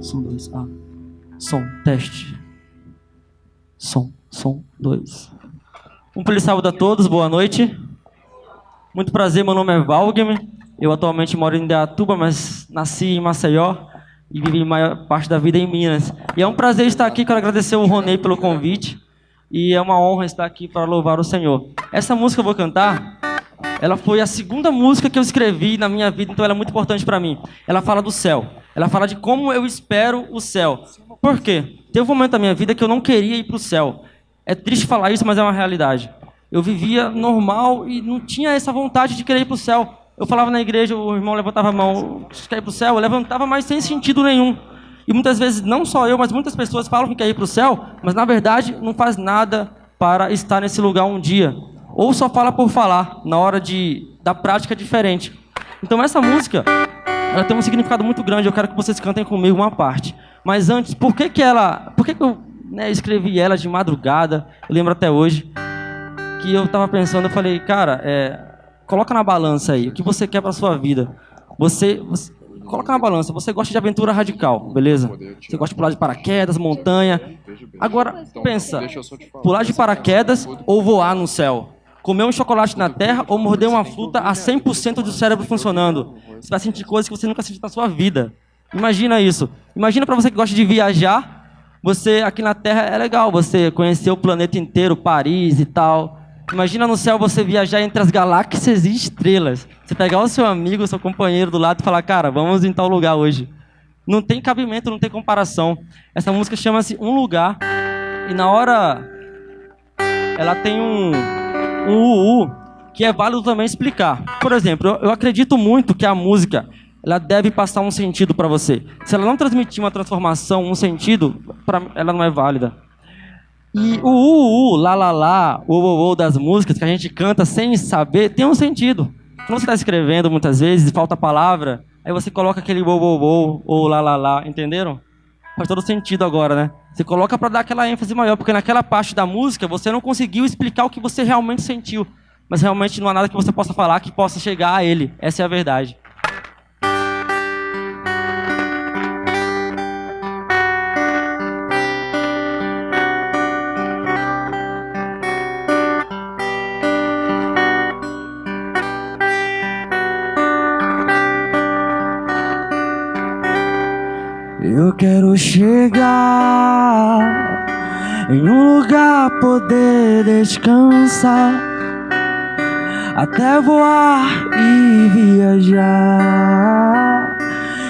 som, dois. Ah. Som, teste. Som, 2. Um feliz sábado a todos, boa noite. Muito prazer, meu nome é Valgame. Eu atualmente moro em Indaiatuba, mas nasci em Maceió e vivi a maior parte da vida em Minas. E é um prazer estar aqui, quero agradecer ao Ronei pelo convite. E é uma honra estar aqui para louvar o Senhor. Essa música que eu vou cantar, ela foi a segunda música que eu escrevi na minha vida, então ela é muito importante para mim. Ela fala do céu. Ela fala de como eu espero o céu. Por quê? Teve um momento da minha vida que eu não queria ir para o céu. É triste falar isso, mas é uma realidade. Eu vivia normal e não tinha essa vontade de querer ir para o céu. Eu falava na igreja, o irmão levantava a mão, quer ir para o céu? Eu levantava, mas sem sentido nenhum. E muitas vezes, não só eu, mas muitas pessoas falam que quer ir para o céu, mas na verdade não faz nada para estar nesse lugar um dia. Ou só fala por falar, na hora da prática é diferente. Então essa música, ela tem um significado muito grande, eu quero que vocês cantem comigo uma parte. Mas antes, por que eu escrevi ela de madrugada? Eu lembro até hoje que eu estava pensando, eu falei, cara, coloca na balança aí, o que você quer para sua vida. Você coloca na balança, você gosta de aventura radical, beleza? Você gosta de pular de paraquedas, montanha. Agora, pensa, pular de paraquedas ou voar no céu? Comer um chocolate na terra ou morder uma fruta a 100% do cérebro funcionando? Você vai sentir coisas que você nunca sentiu na sua vida. Imagina isso. Imagina para você que gosta de viajar, você aqui na Terra é legal, você conhecer o planeta inteiro, Paris e tal. Imagina no céu você viajar entre as galáxias e estrelas. Você pegar o seu amigo, o seu companheiro do lado e falar, cara, vamos em tal lugar hoje. Não tem cabimento, não tem comparação. Essa música chama-se Um Lugar e na hora ela tem um que é válido também explicar. Por exemplo, eu acredito muito que a música ela deve passar um sentido para você. Se ela não transmitir uma transformação, um sentido, ela não é válida. E o lá, lá, lá, o das músicas que a gente canta sem saber, tem um sentido. Quando você está escrevendo muitas vezes, falta palavra, aí você coloca aquele ou lá, lá, lá, entenderam? Faz todo sentido agora, né? Você coloca para dar aquela ênfase maior, porque naquela parte da música você não conseguiu explicar o que você realmente sentiu. Mas realmente não há nada que você possa falar que possa chegar a ele. Essa é a verdade. Eu quero chegar em um lugar, poder descansar, até voar e viajar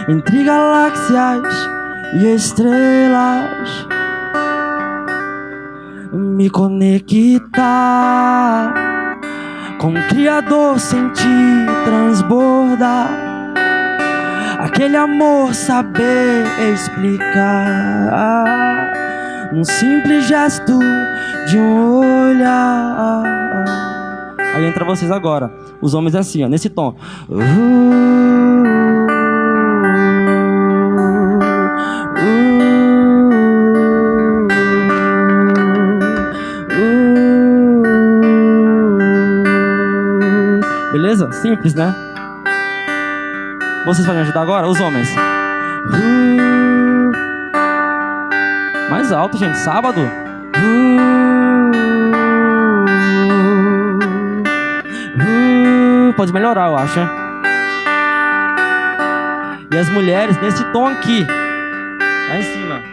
entre galáxias e estrelas, me conectar com o Criador, sentir transbordar aquele amor, saber explicar num simples gesto de um olhar. Aí entra vocês agora, os homens assim, ó, nesse tom. Beleza? Simples, né? Vocês podem ajudar agora? Os homens. Mais alto, gente. Sábado. Pode melhorar, eu acho. E as mulheres nesse tom aqui. Lá em cima.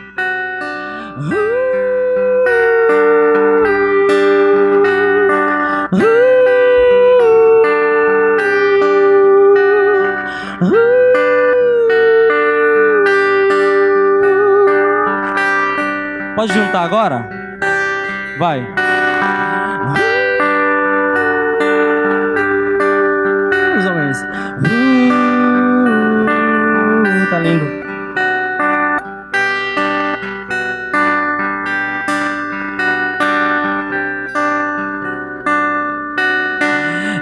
Pode juntar agora? Vai. Mais ou menos. Tá lindo.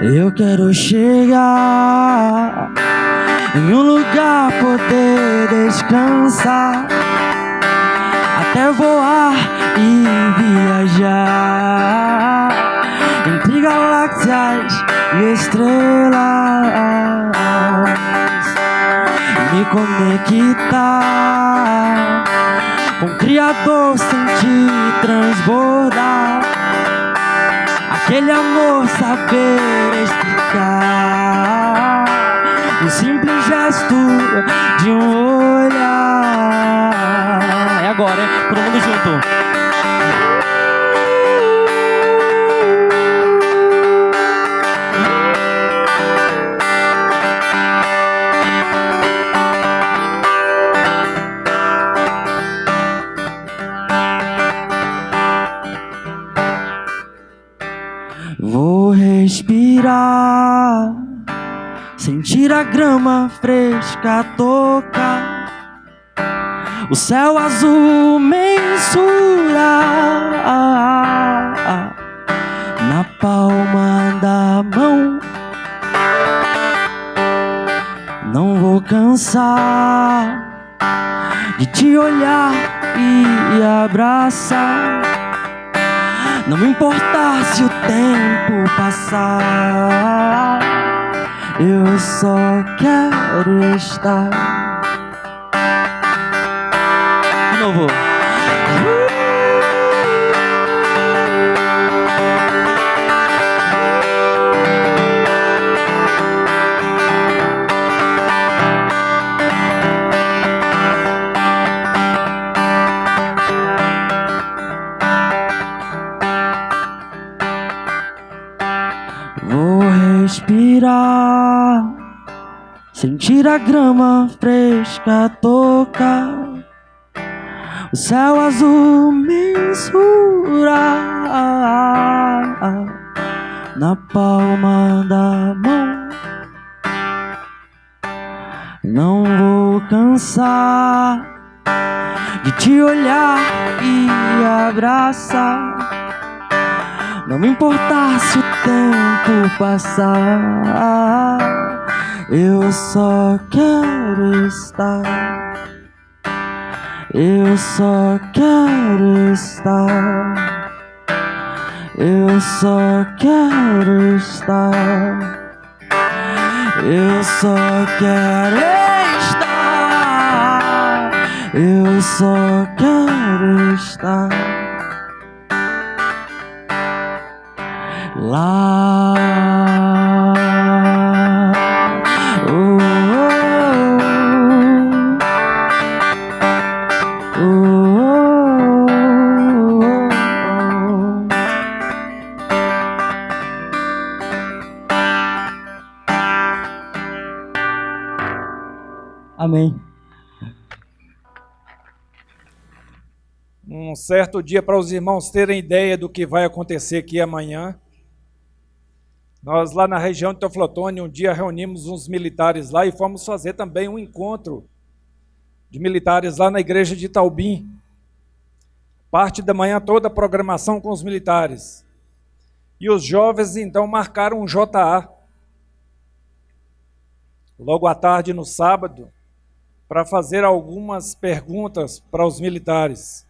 Eu quero chegar em um lugar, poder descansar, até voar e viajar entre galáxias e estrelas, me conectar com o Criador, sentir transbordar aquele amor, saber explicar o simples gesto de um olhar. É agora, hein? Todo mundo junto. Vou respirar, sentir a grama fresca tocar, o céu azul mensurar na palma da mão. Não vou cansar de te olhar e abraçar, não me importar se o tempo passar, eu só quero estar. De novo. Vou respirar, sentir a grama fresca tocar, o céu azul mensurar na palma da mão. Não vou cansar de te olhar e abraçar, não me importar se o tempo passar, eu só quero estar, eu só quero estar, eu só quero estar, eu só quero estar, eu só quero estar lá. Oh, oh, oh, oh, oh. Amém. Um certo dia, para os irmãos terem ideia do que vai acontecer aqui amanhã, nós lá na região de Teoflotone, um dia reunimos uns militares lá e fomos fazer também um encontro de militares lá na igreja de Itaubim. Parte da manhã toda a programação com os militares. E os jovens então marcaram um JA. Logo à tarde, no sábado, para fazer algumas perguntas para os militares.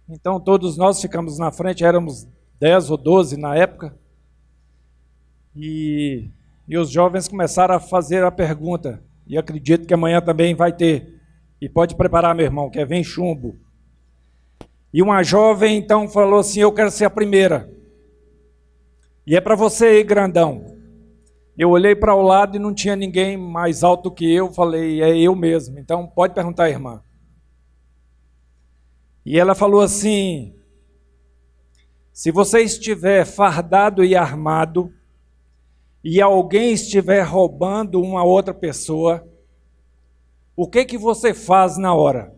Então todos nós ficamos na frente, éramos 10 ou 12 na época, e os jovens começaram a fazer a pergunta, e acredito que amanhã também vai ter, e pode preparar, meu irmão, que vem chumbo. E uma jovem então falou assim: eu quero ser a primeira, e é para você aí, grandão. Eu olhei para o lado e não tinha ninguém mais alto que eu, falei, é eu mesmo, então pode perguntar, irmã. E ela falou assim: se você estiver fardado e armado, e alguém estiver roubando uma outra pessoa, o que você faz na hora?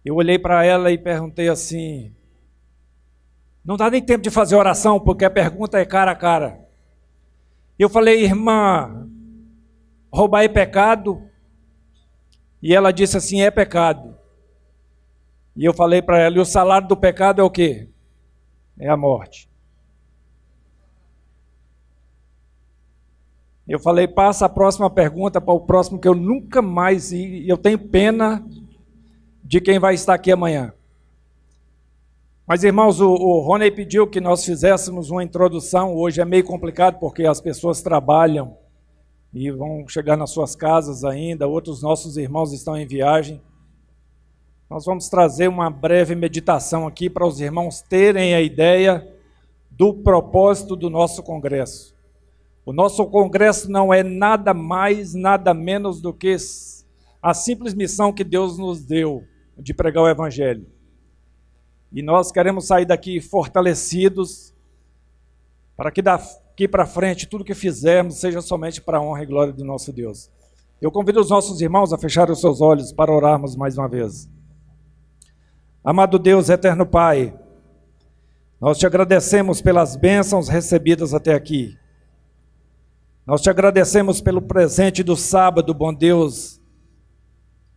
Eu olhei para ela e perguntei assim, não dá nem tempo de fazer oração, porque a pergunta é cara a cara. Eu falei, irmã, roubar é pecado? E ela disse assim, é pecado. E eu falei para ela, e o salário do pecado é o quê? É a morte. Eu falei, passa a próxima pergunta para o próximo, que eu nunca mais, e eu tenho pena de quem vai estar aqui amanhã. Mas, irmãos, o Rony pediu que nós fizéssemos uma introdução. Hoje é meio complicado porque as pessoas trabalham e vão chegar nas suas casas ainda. Outros nossos irmãos estão em viagem. Nós vamos trazer uma breve meditação aqui para os irmãos terem a ideia do propósito do nosso congresso. O nosso congresso não é nada mais, nada menos do que a simples missão que Deus nos deu de pregar o Evangelho. E nós queremos sair daqui fortalecidos para que daqui para frente tudo que fizermos seja somente para a honra e glória do nosso Deus. Eu convido os nossos irmãos a fecharem os seus olhos para orarmos mais uma vez. Amado Deus, eterno Pai, nós te agradecemos pelas bênçãos recebidas até aqui. Nós te agradecemos pelo presente do sábado, bom Deus,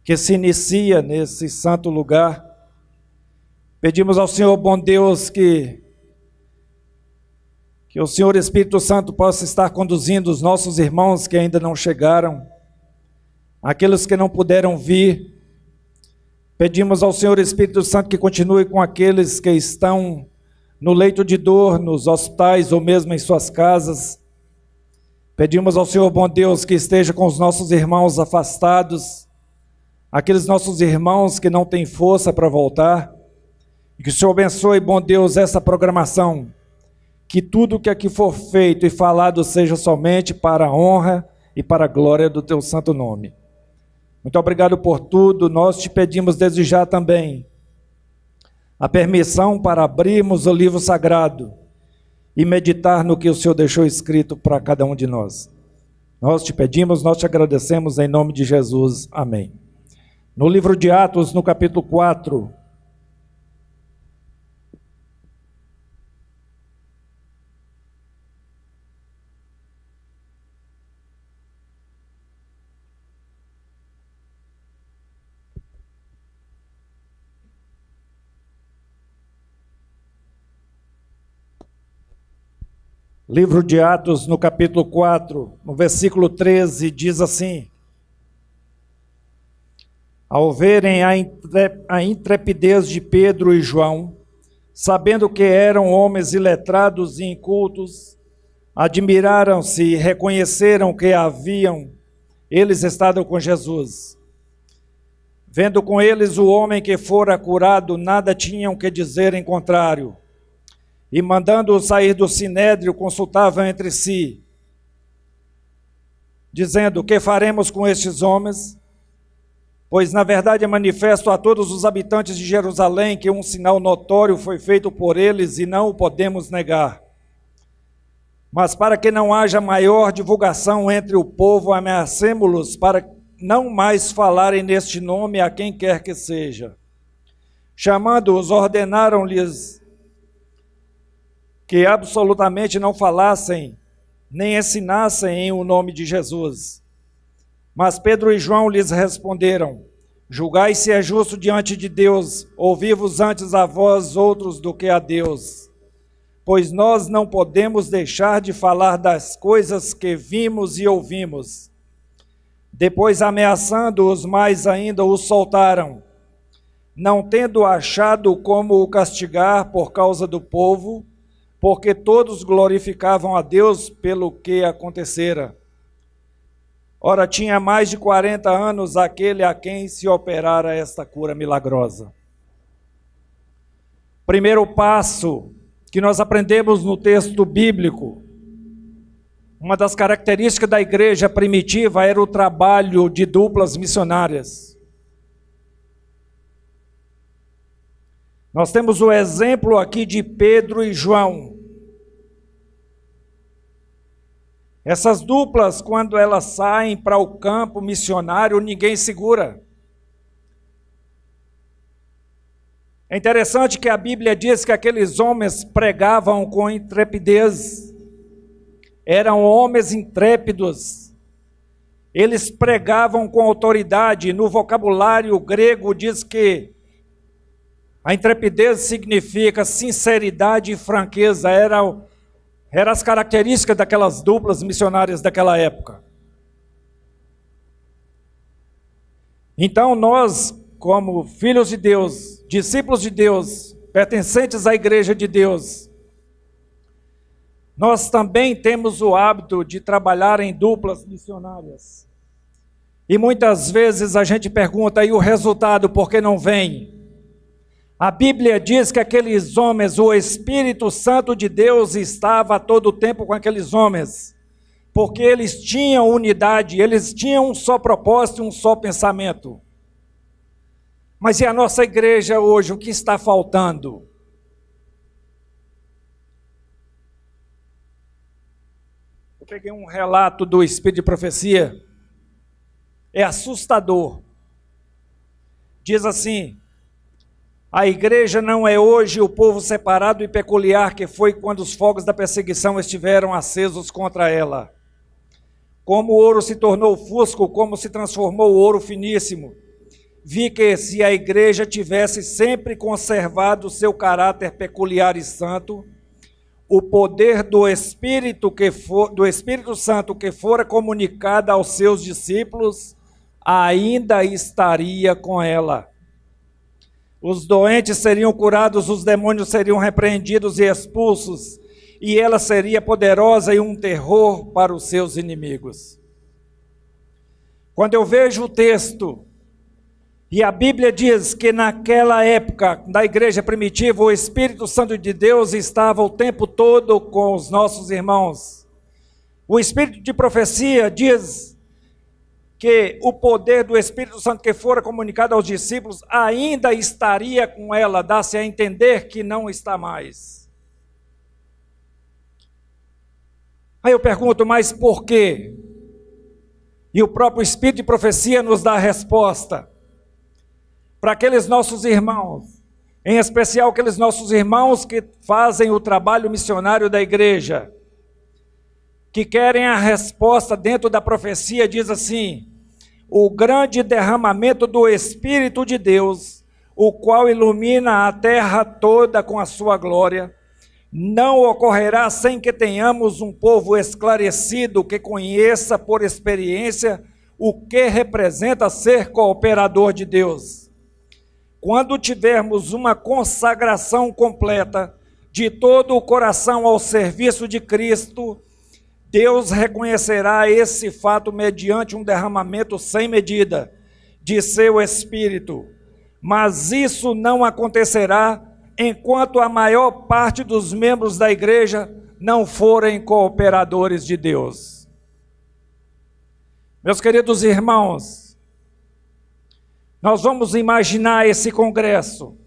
que se inicia nesse santo lugar. Pedimos ao Senhor, bom Deus, que o Senhor Espírito Santo possa estar conduzindo os nossos irmãos que ainda não chegaram, aqueles que não puderam vir. Pedimos ao Senhor Espírito Santo que continue com aqueles que estão no leito de dor, nos hospitais ou mesmo em suas casas. Pedimos ao Senhor, bom Deus, que esteja com os nossos irmãos afastados, aqueles nossos irmãos que não têm força para voltar. E que o Senhor abençoe, bom Deus, essa programação, que tudo que aqui for feito e falado seja somente para a honra e para a glória do teu santo nome. Muito obrigado por tudo. Nós te pedimos desde já também a permissão para abrirmos o livro sagrado e meditar no que o Senhor deixou escrito para cada um de nós. Nós te pedimos, nós te agradecemos em nome de Jesus. Amém. No livro de Atos, no capítulo 4, livro de Atos, no capítulo 4, no versículo 13, diz assim: ao verem a intrepidez de Pedro e João, sabendo que eram homens iletrados e incultos, admiraram-se e reconheceram que haviam eles estado com Jesus. Vendo com eles o homem que fora curado, nada tinham que dizer em contrário. E mandando-o sair do sinédrio, consultavam entre si, dizendo: que faremos com estes homens? Pois na verdade é manifesto a todos os habitantes de Jerusalém que um sinal notório foi feito por eles e não o podemos negar. Mas para que não haja maior divulgação entre o povo, ameacemo-los para não mais falarem neste nome a quem quer que seja. Chamando-os, ordenaram-lhes que absolutamente não falassem, nem ensinassem em o nome de Jesus. Mas Pedro e João lhes responderam: julgai se é justo diante de Deus, ouvi-vos antes a vós outros do que a Deus. Pois nós não podemos deixar de falar das coisas que vimos e ouvimos. Depois, ameaçando-os mais ainda, os soltaram, não tendo achado como o castigar por causa do povo, porque todos glorificavam a Deus pelo que acontecera. Ora, tinha mais de 40 anos aquele a quem se operara esta cura milagrosa. Primeiro passo que nós aprendemos no texto bíblico, uma das características da igreja primitiva era o trabalho de duplas missionárias. Nós temos o exemplo aqui de Pedro e João. Essas duplas, quando elas saem para o campo missionário, ninguém segura. É interessante que a Bíblia diz que aqueles homens pregavam com intrepidez. Eram homens intrépidos. Eles pregavam com autoridade. No vocabulário grego diz que a intrepidez significa sinceridade e franqueza. Eram as características daquelas duplas missionárias daquela época. Então nós, como filhos de Deus, discípulos de Deus, pertencentes à Igreja de Deus, nós também temos o hábito de trabalhar em duplas missionárias. E muitas vezes a gente pergunta, e o resultado, por que não vem? A Bíblia diz que aqueles homens, o Espírito Santo de Deus estava a todo tempo com aqueles homens, porque eles tinham unidade, eles tinham um só propósito, um só pensamento. Mas e a nossa igreja hoje, o que está faltando? Eu peguei um relato do Espírito de Profecia, é assustador. Diz assim: a igreja não é hoje o povo separado e peculiar que foi quando os fogos da perseguição estiveram acesos contra ela. Como o ouro se tornou fusco, como se transformou o ouro finíssimo. Vi que se a igreja tivesse sempre conservado o seu caráter peculiar e santo, o poder do Espírito Santo que fora comunicado aos seus discípulos ainda estaria com ela. Os doentes seriam curados, os demônios seriam repreendidos e expulsos, e ela seria poderosa e um terror para os seus inimigos. Quando eu vejo o texto, e a Bíblia diz que naquela época, da igreja primitiva, o Espírito Santo de Deus estava o tempo todo com os nossos irmãos. O Espírito de Profecia diz que o poder do Espírito Santo que fora comunicado aos discípulos ainda estaria com ela, dá-se a entender que não está mais. Aí eu pergunto, mas por quê? E o próprio Espírito de Profecia nos dá a resposta. Para aqueles nossos irmãos, em especial aqueles nossos irmãos que fazem o trabalho missionário da igreja, que querem a resposta dentro da profecia, diz assim: o grande derramamento do Espírito de Deus, o qual ilumina a terra toda com a sua glória, não ocorrerá sem que tenhamos um povo esclarecido que conheça por experiência o que representa ser cooperador de Deus. Quando tivermos uma consagração completa de todo o coração ao serviço de Cristo, Deus reconhecerá esse fato mediante um derramamento sem medida de seu Espírito. Mas isso não acontecerá enquanto a maior parte dos membros da igreja não forem cooperadores de Deus. Meus queridos irmãos, nós vamos imaginar esse congresso.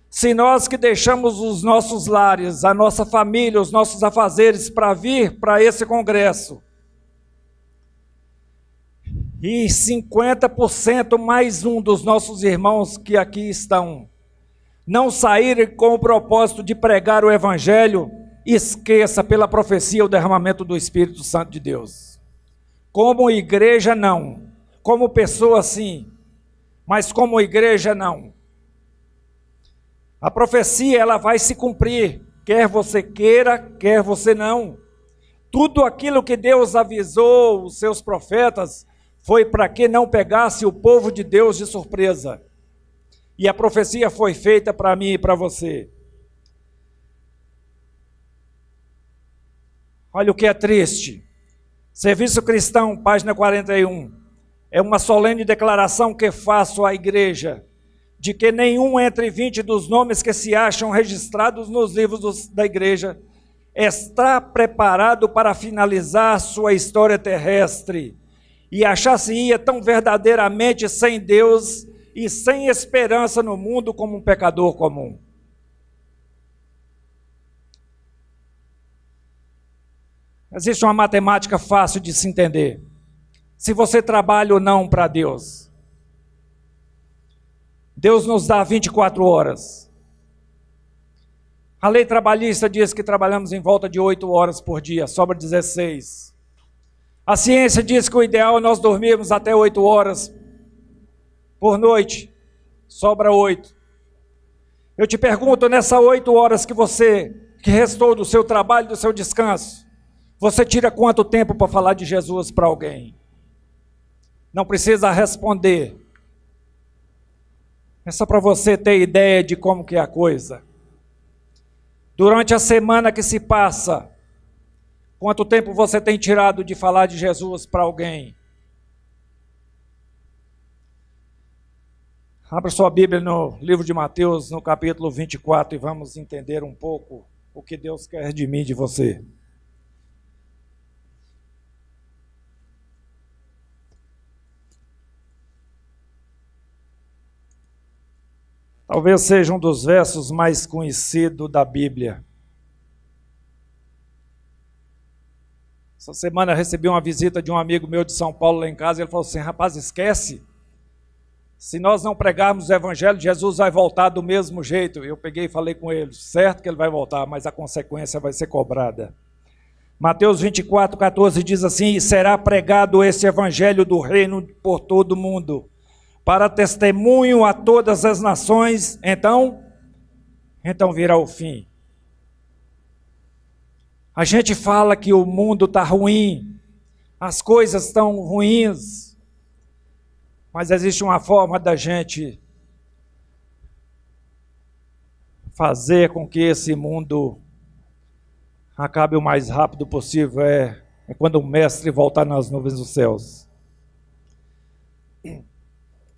Se nós que deixamos os nossos lares, a nossa família, os nossos afazeres para vir para esse congresso, e 50% mais um dos nossos irmãos que aqui estão, não saírem com o propósito de pregar o Evangelho, esqueça pela profecia o derramamento do Espírito Santo de Deus. Como igreja não, como pessoa sim, mas como igreja não. A profecia ela vai se cumprir, quer você queira, quer você não. Tudo aquilo que Deus avisou os seus profetas foi para que não pegasse o povo de Deus de surpresa. E a profecia foi feita para mim e para você. Olha o que é triste. Serviço Cristão, página 41. É uma solene declaração que faço à igreja, de que nenhum entre 20 dos nomes que se acham registrados nos livros da igreja está preparado para finalizar sua história terrestre e achar-se-ia tão verdadeiramente sem Deus e sem esperança no mundo como um pecador comum. Existe uma matemática fácil de se entender. Se você trabalha ou não para Deus, Deus nos dá 24 horas. A lei trabalhista diz que trabalhamos em volta de 8 horas por dia, sobra 16. A ciência diz que o ideal é nós dormirmos até 8 horas por noite, sobra 8. Eu te pergunto, nessas 8 horas que restou do seu trabalho, do seu descanso, você tira quanto tempo para falar de Jesus para alguém? Não precisa responder. É só para você ter ideia de como que é a coisa. Durante a semana que se passa, quanto tempo você tem tirado de falar de Jesus para alguém? Abra sua Bíblia no livro de Mateus, no capítulo 24, e vamos entender um pouco o que Deus quer de mim e de você. Talvez seja um dos versos mais conhecidos da Bíblia. Essa semana eu recebi uma visita de um amigo meu de São Paulo lá em casa, e ele falou assim: rapaz, esquece, se nós não pregarmos o Evangelho, Jesus vai voltar do mesmo jeito. Eu peguei e falei com ele, certo que ele vai voltar, mas a consequência vai ser cobrada. Mateus 24, 14 diz assim: e será pregado esse Evangelho do reino por todo o mundo, para testemunho a todas as nações, então virá o fim. A gente fala que o mundo está ruim, as coisas estão ruins, mas existe uma forma da gente fazer com que esse mundo acabe o mais rápido possível, é quando o mestre voltar nas nuvens dos céus.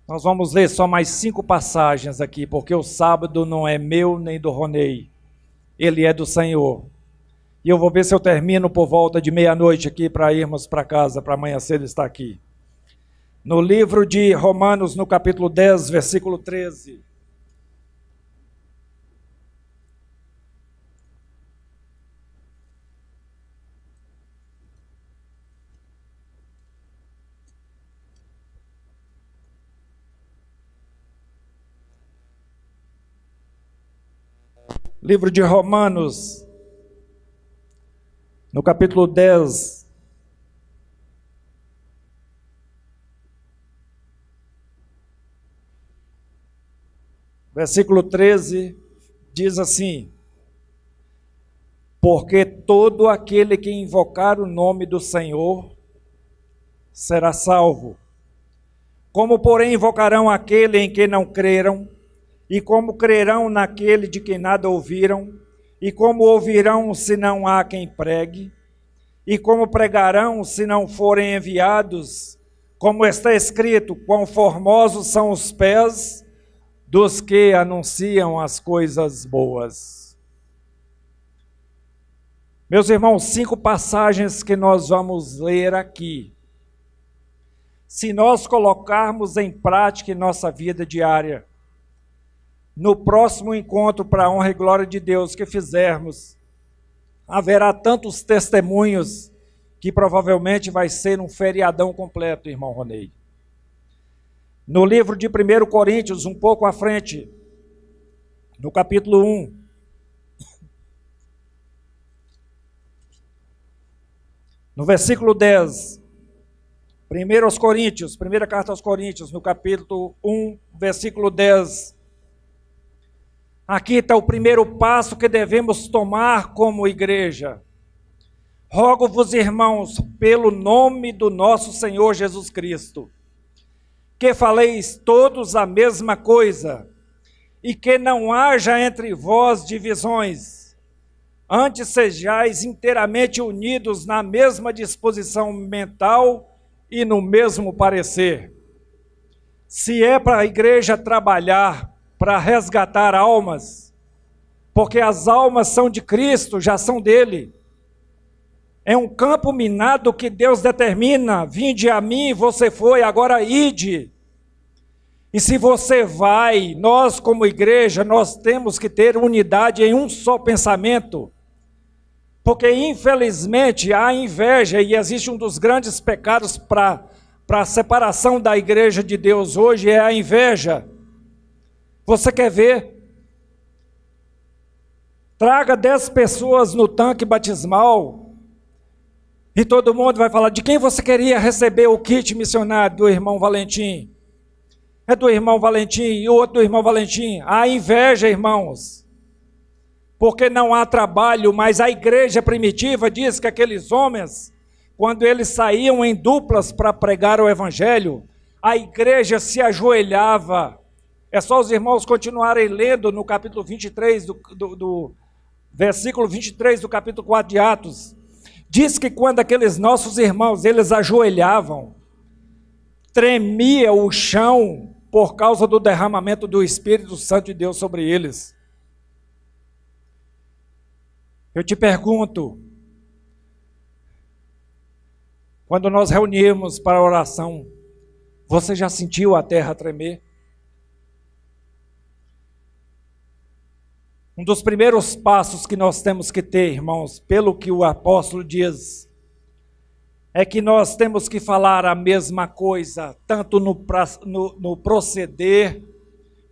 Nós vamos ler só mais 5 passagens aqui, porque o sábado não é meu nem do Ronei, ele é do Senhor. E eu vou ver se eu termino por volta de meia-noite aqui para irmos para casa, para amanhã cedo estar aqui. No livro de Romanos, no capítulo 10, versículo 13. Livro de Romanos, no capítulo 10, versículo 13, diz assim: porque todo aquele que invocar o nome do Senhor será salvo. Como, porém, invocarão aquele em que não creram? E como crerão naquele de quem nada ouviram? E como ouvirão se não há quem pregue? E como pregarão se não forem enviados? Como está escrito, quão formosos são os pés dos que anunciam as coisas boas. Meus irmãos, 5 passagens que nós vamos ler aqui. Se nós colocarmos em prática em nossa vida diária, no próximo encontro para a honra e glória de Deus que fizermos, haverá tantos testemunhos que provavelmente vai ser um feriadão completo, irmão Ronei. No livro de 1 Coríntios, um pouco à frente, no capítulo 1, no versículo 10, 1 Coríntios, primeira carta aos Coríntios, no capítulo 1, versículo 10, aqui está o primeiro passo que devemos tomar como igreja. Rogo-vos, irmãos, pelo nome do nosso Senhor Jesus Cristo, que faleis todos a mesma coisa, e que não haja entre vós divisões, antes sejais inteiramente unidos na mesma disposição mental e no mesmo parecer. Se é para a igreja trabalhar para resgatar almas, porque as almas são de Cristo, já são dele. É um campo minado que Deus determina: vinde a mim, você foi, agora ide. E se você vai, nós como igreja, nós temos que ter unidade em um só pensamento, porque infelizmente há inveja, e existe um dos grandes pecados para a separação da igreja de Deus hoje, é a inveja. Você quer ver? Traga 10 pessoas no tanque batismal e todo mundo vai falar: de quem você queria receber o kit missionário? Do irmão Valentim. É do irmão Valentim, e o outro do irmão Valentim. Há inveja, irmãos, porque não há trabalho. Mas a igreja primitiva diz que aqueles homens, quando eles saíam em duplas para pregar o evangelho, a igreja se ajoelhava É só os irmãos continuarem lendo no capítulo 23, do versículo 23 do capítulo 4 de Atos. Diz que quando aqueles nossos irmãos, eles ajoelhavam, tremia o chão por causa do derramamento do Espírito Santo de Deus sobre eles. Eu te pergunto, quando nós reunimos para a oração, você já sentiu a terra tremer? Um dos primeiros passos que nós temos que ter, irmãos, pelo que o apóstolo diz, é que nós temos que falar a mesma coisa, tanto no proceder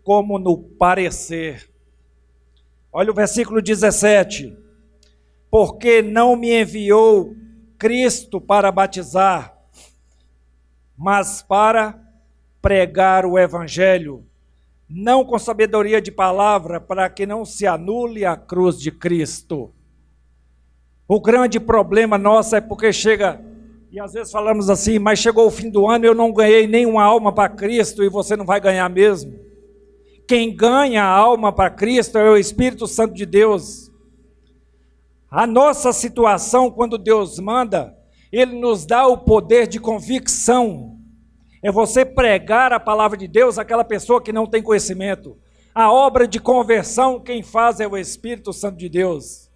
como no parecer. Olha o versículo 17. Porque não me enviou Cristo para batizar, mas para pregar o Evangelho, não com sabedoria de palavra, para que não se anule a cruz de Cristo. O grande problema nosso é porque chega, e às vezes falamos assim, mas chegou o fim do ano e eu não ganhei nenhuma alma para Cristo, e você não vai ganhar mesmo. Quem ganha a alma para Cristo é o Espírito Santo de Deus. A nossa situação, quando Deus manda, Ele nos dá o poder de convicção. É você pregar a palavra de Deus àquela pessoa que não tem conhecimento. A obra de conversão, quem faz é o Espírito Santo de Deus.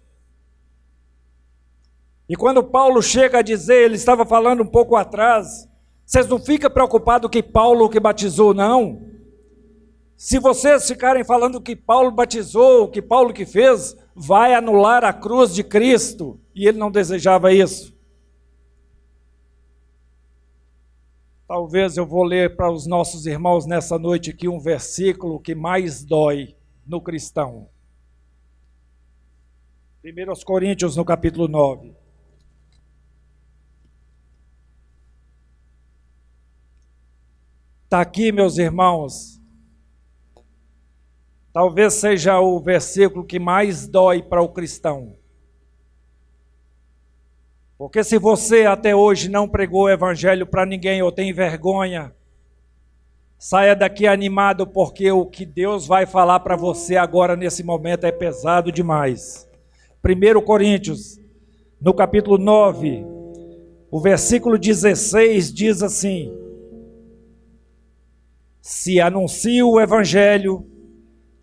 E quando Paulo chega a dizer, ele estava falando um pouco atrás, vocês não ficam preocupados que Paulo que batizou, não. Se vocês ficarem falando que Paulo batizou, que Paulo que fez, vai anular a cruz de Cristo. E ele não desejava isso. Talvez eu vou ler para os nossos irmãos nessa noite aqui um versículo que mais dói no cristão. 1 Coríntios, no capítulo 9. Está aqui, meus irmãos. Talvez seja o versículo que mais dói para o cristão. Porque se você até hoje não pregou o evangelho para ninguém ou tem vergonha, saia daqui animado, porque o que Deus vai falar para você agora nesse momento é pesado demais. 1 Coríntios, no capítulo 9, o versículo 16 diz assim: se anuncio o evangelho,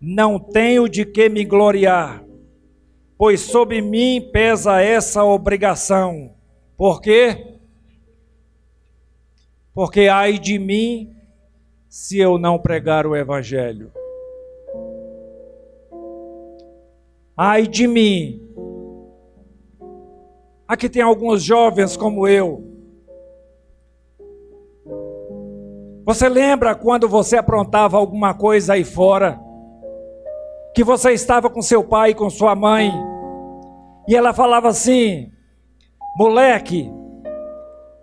não tenho de que me gloriar, pois sobre mim pesa essa obrigação. Por quê? Porque ai de mim se eu não pregar o evangelho. Ai de mim. Aqui tem alguns jovens como eu. Você lembra quando você aprontava alguma coisa aí fora? Que você estava com seu pai e com sua mãe, e ela falava assim: moleque,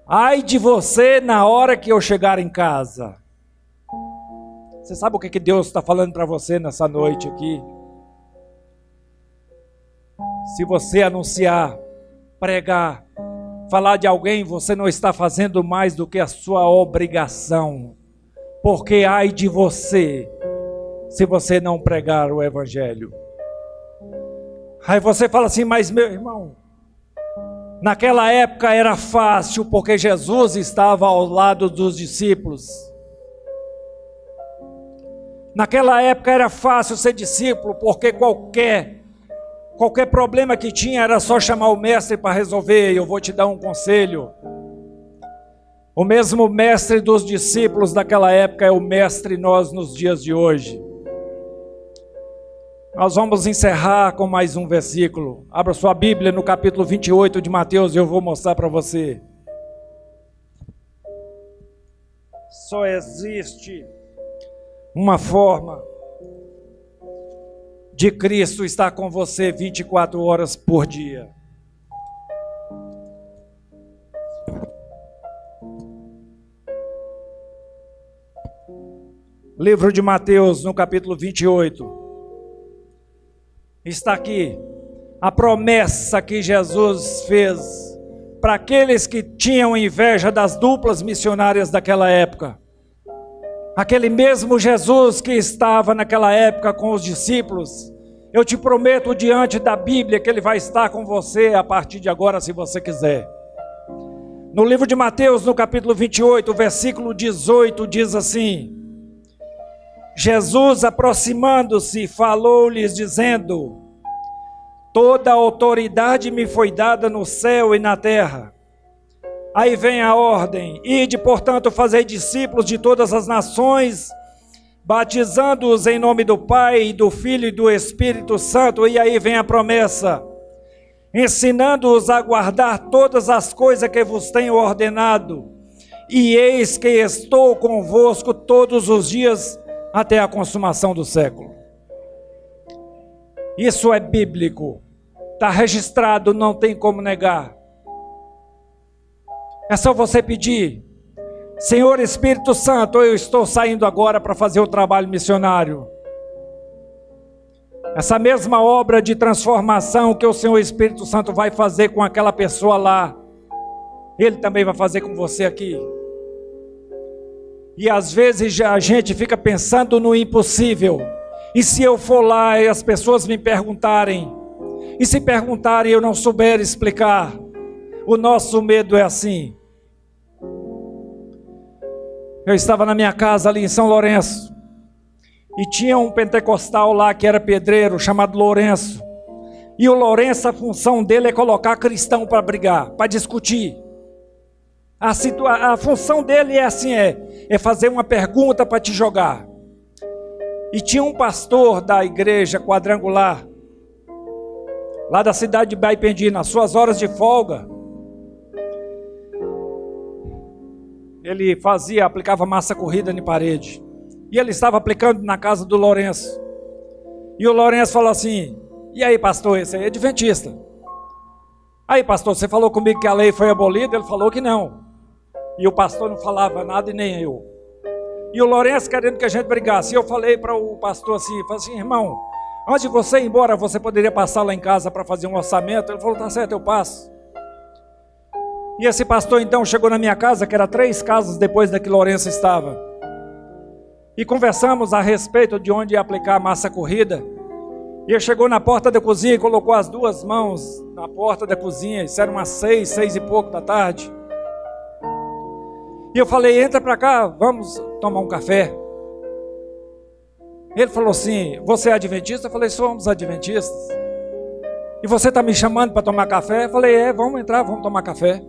ai de você na hora que eu chegar em casa. Você sabe o que Deus está falando para você nessa noite aqui? Se você anunciar, pregar, falar de alguém, você não está fazendo mais do que a sua obrigação. Porque ai de você, se você não pregar o evangelho. Aí você fala assim: mas meu irmão, naquela época era fácil, porque Jesus estava ao lado dos discípulos. Naquela época era fácil ser discípulo, porque qualquer problema que tinha era só chamar o mestre para resolver. Eu vou te dar um conselho. O mesmo mestre dos discípulos daquela época é o mestre nós nos dias de hoje. Nós vamos encerrar com mais um versículo. Abra sua Bíblia no capítulo 28 de Mateus e eu vou mostrar para você. Só existe uma forma de Cristo estar com você 24 horas por dia. Livro de Mateus, no capítulo 28. Está aqui a promessa que Jesus fez para aqueles que tinham inveja das duplas missionárias daquela época. Aquele mesmo Jesus que estava naquela época com os discípulos, eu te prometo diante da Bíblia que Ele vai estar com você a partir de agora, se você quiser. No livro de Mateus, no capítulo 28, versículo 18, diz assim: Jesus, aproximando-se, falou-lhes dizendo: toda a autoridade me foi dada no céu e na terra. Aí vem a ordem: ide, portanto, fazei discípulos de todas as nações, batizando-os em nome do Pai, do Filho e do Espírito Santo. E aí vem a promessa: ensinando-os a guardar todas as coisas que vos tenho ordenado. E eis que estou convosco todos os dias até a consumação do século. Isso é bíblico, está registrado, não tem como negar. É só você pedir: Senhor Espírito Santo, eu estou saindo agora para fazer o trabalho missionário. Essa mesma obra de transformação que o Senhor Espírito Santo vai fazer com aquela pessoa lá, Ele também vai fazer com você aqui. E às vezes a gente fica pensando no impossível. E se eu for lá e as pessoas me perguntarem? E se perguntarem e eu não souber explicar? O nosso medo é assim. Eu estava na minha casa ali em São Lourenço. E tinha um pentecostal lá que era pedreiro, chamado Lourenço. E o Lourenço, a função dele é colocar cristão para brigar, para discutir. A função dele é assim, é fazer uma pergunta para te jogar. E tinha um pastor da igreja quadrangular, lá da cidade de Baipendi, nas suas horas de folga, ele aplicava massa corrida na parede. E ele estava aplicando na casa do Lourenço. E o Lourenço falou assim: e aí, pastor, esse aí é adventista. Aí, pastor, você falou comigo que a lei foi abolida? Ele falou que não. E o pastor não falava nada e nem eu. E o Lourenço querendo que a gente brigasse. E eu falei para o pastor assim, falei assim: irmão, antes de você ir embora, você poderia passar lá em casa para fazer um orçamento? Ele falou: tá certo, eu passo. E esse pastor então chegou na minha casa, que era 3 casas depois da que Lourenço estava. E conversamos a respeito de onde ia aplicar a massa corrida. E ele chegou na porta da cozinha e colocou as 2 mãos na porta da cozinha. Isso era umas 6 e pouco da tarde. E eu falei: entra para cá, vamos tomar um café. Ele falou assim: você é adventista? Eu falei: somos adventistas. E você está me chamando para tomar café? Eu falei: vamos entrar, vamos tomar café.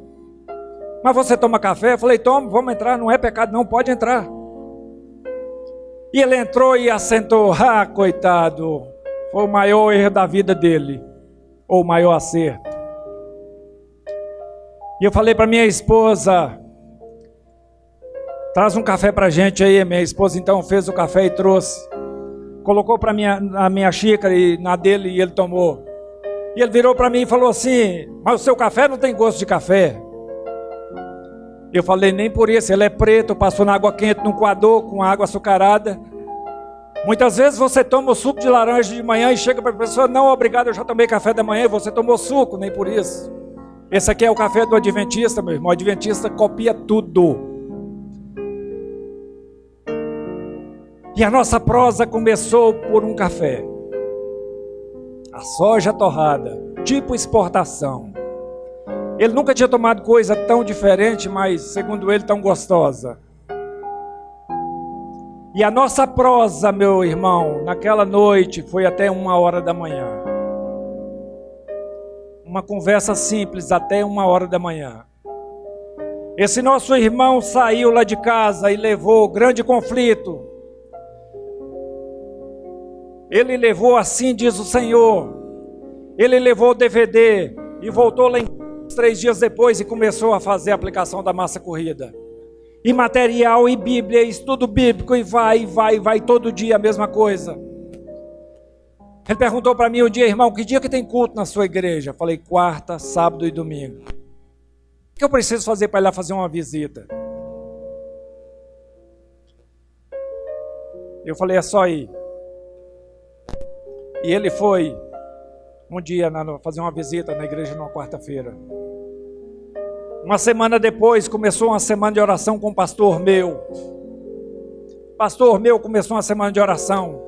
Mas você toma café? Eu falei: toma, vamos entrar, não é pecado não, pode entrar. E ele entrou e assentou. Ah, coitado, foi o maior erro da vida dele, ou o maior acerto. E eu falei para minha esposa: traz um café para a gente aí. Minha esposa então fez o café e trouxe. Colocou para a minha xícara e na dele, e ele tomou. E ele virou para mim e falou assim: mas o seu café não tem gosto de café. Eu falei: nem por isso, ele é preto, passou na água quente num coador com água açucarada. Muitas vezes você toma o suco de laranja de manhã e chega para a pessoa: não, obrigado, eu já tomei café da manhã. E você tomou suco, nem por isso. Esse aqui é o café do adventista, meu irmão. O adventista copia tudo. E a nossa prosa começou por um café. A soja torrada, tipo exportação. Ele nunca tinha tomado coisa tão diferente, mas, segundo ele, tão gostosa. E a nossa prosa, meu irmão, naquela noite, foi até 1h da manhã. Uma conversa simples, até 1h da manhã. Esse nosso irmão saiu lá de casa e levou grande conflito. Ele levou, assim diz o Senhor. Ele levou o DVD e voltou lá em 3 dias depois e começou a fazer a aplicação da massa corrida. E material, e Bíblia, estudo bíblico, e vai, todo dia a mesma coisa. Ele perguntou para mim um dia: irmão, que dia que tem culto na sua igreja? Eu falei: quarta, sábado e domingo. O que eu preciso fazer para ir lá fazer uma visita? Eu falei: é só ir. E ele foi um dia fazer uma visita na igreja numa quarta-feira. Uma semana depois começou uma semana de oração com um pastor meu. pastor meu começou uma semana de oração.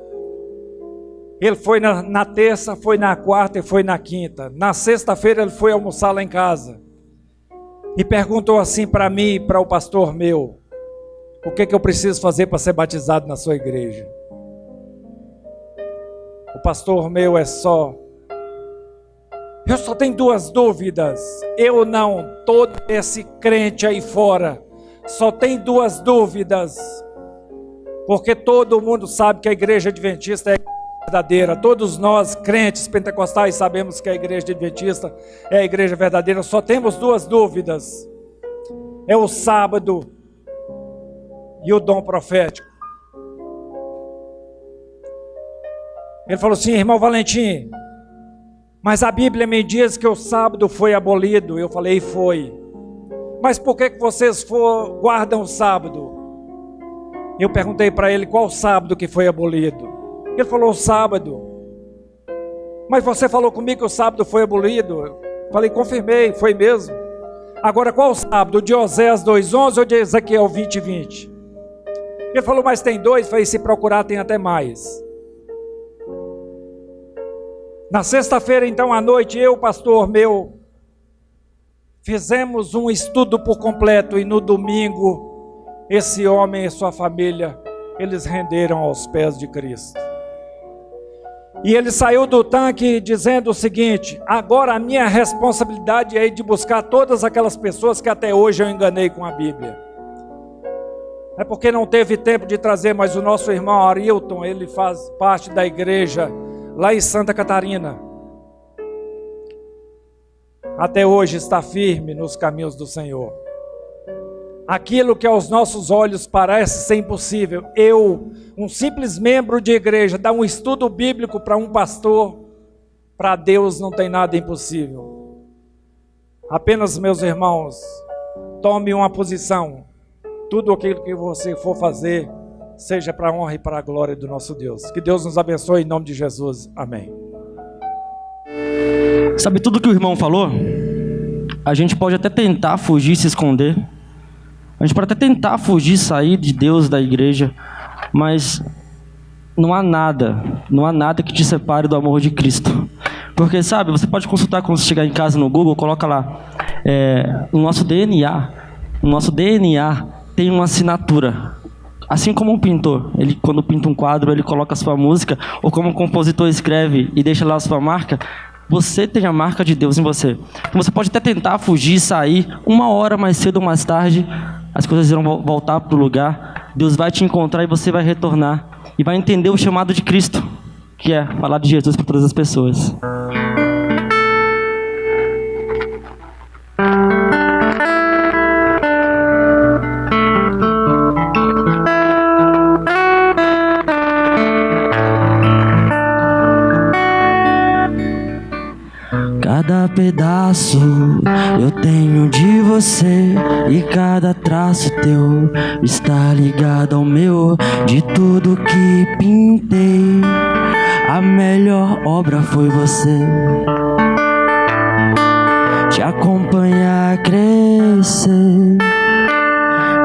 Ele foi na terça, foi na quarta e foi na quinta. Na sexta-feira ele foi almoçar lá em casa. E perguntou assim para mim e para o pastor meu: o que eu preciso fazer para ser batizado na sua igreja? O pastor meu eu só tenho duas dúvidas. Eu não, todo esse crente aí fora só tem duas dúvidas. Porque todo mundo sabe que a igreja adventista é verdadeira. Todos nós, crentes pentecostais, sabemos que a igreja adventista é a igreja verdadeira. Só temos duas dúvidas: é o sábado e o dom profético. Ele falou assim: irmão Valentim, mas a Bíblia me diz que o sábado foi abolido. Eu falei: foi. Mas por que vocês guardam o sábado? Eu perguntei para ele qual sábado que foi abolido. Ele falou: o sábado. Mas você falou comigo que o sábado foi abolido. Eu falei: confirmei, foi mesmo. Agora qual sábado? O de Oséias 2:11 ou de Ezequiel 20:20? Ele falou: mas tem dois. Eu falei: se procurar tem até mais. Na sexta-feira, então, à noite, eu, pastor meu, fizemos um estudo por completo. E no domingo, esse homem e sua família, eles renderam aos pés de Cristo. E ele saiu do tanque dizendo o seguinte: agora a minha responsabilidade é de buscar todas aquelas pessoas que até hoje eu enganei com a Bíblia. É porque não teve tempo de trazer, mas o nosso irmão Arilton, ele faz parte da igreja lá em Santa Catarina. Até hoje está firme nos caminhos do Senhor. Aquilo que aos nossos olhos parece ser impossível, eu, um simples membro de igreja, dar um estudo bíblico para um pastor, para Deus não tem nada impossível. Apenas, meus irmãos, tome uma posição. Tudo aquilo que você for fazer, seja para a honra e para a glória do nosso Deus. Que Deus nos abençoe em nome de Jesus. Amém. Sabe tudo que o irmão falou? A gente pode até tentar fugir, se esconder. A gente pode até tentar fugir, sair de Deus, da igreja. Mas não há nada que te separe do amor de Cristo. Porque, sabe, você pode consultar quando você chegar em casa no Google, coloca lá. No nosso DNA tem uma assinatura. Assim como um pintor, ele quando pinta um quadro, ele coloca a sua música, ou como um compositor escreve e deixa lá a sua marca, você tem a marca de Deus em você. Então você pode até tentar fugir, sair, uma hora mais cedo ou mais tarde, as coisas irão voltar para o lugar, Deus vai te encontrar e você vai retornar, e vai entender o chamado de Cristo, que é falar de Jesus para todas as pessoas. Cada pedaço eu tenho de você, e cada traço teu está ligado ao meu. De tudo que pintei, a melhor obra foi você. Te acompanhar a crescer,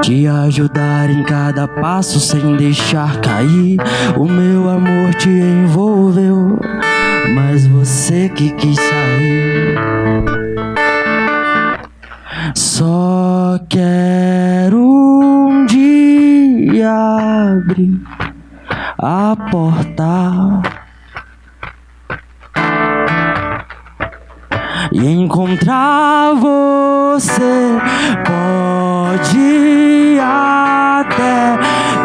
te ajudar em cada passo sem deixar cair. O meu amor te envolveu, mas você que quis sair. Só quero um dia abrir a porta e encontrar você. Pode até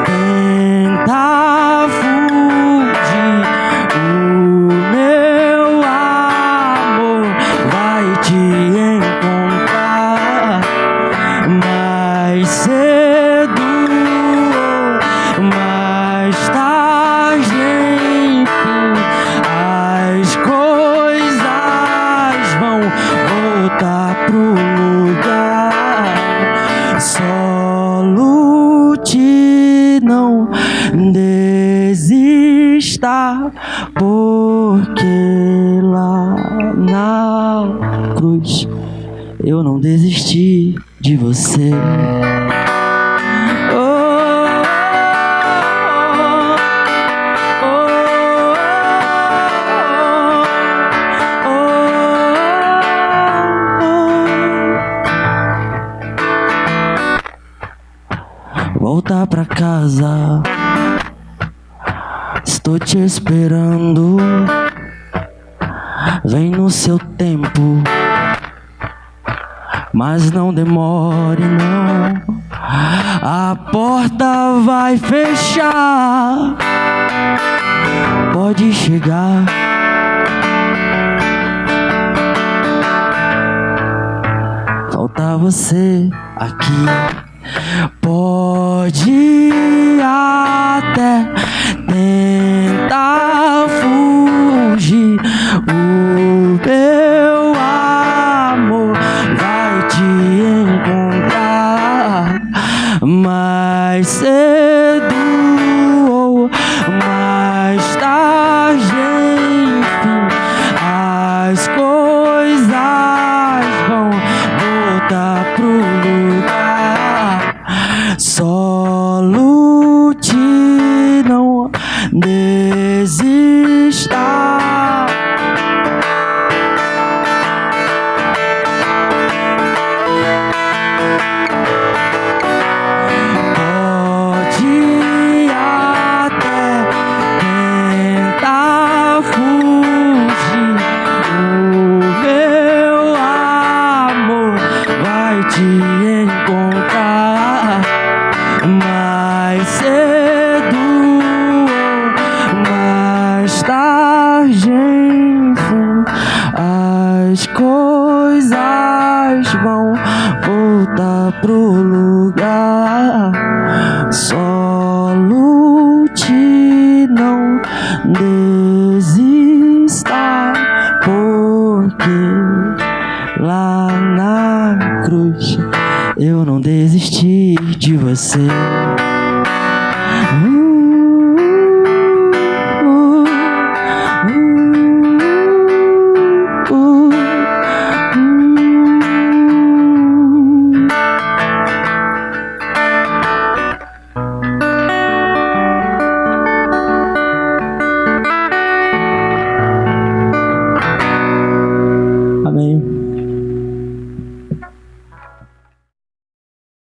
tentar fugir, o meu amor vai te encontrar mais cedo ou mais tarde. Enfim, as coisas vão voltar pro lugar. Só lute, não desista, porque lá na cruz eu não desisti de você. Oh, casa. Estou te esperando. Vem no seu tempo, mas não demore não. A porta vai fechar. Pode chegar. Falta você aqui. Pode até tentar fugir. O meu amor vai te encontrar mais cedo ou mais tarde. Enfim, as coisas vão voltar pro lugar. Só lute, não desista. Pode até tentar fugir. O meu amor vai te encontrar mais cedo ou mais tarde. Enfim, as coisas vão voltar pro lugar. Só lute, não desista, porque lá na cruz eu não desisti de você.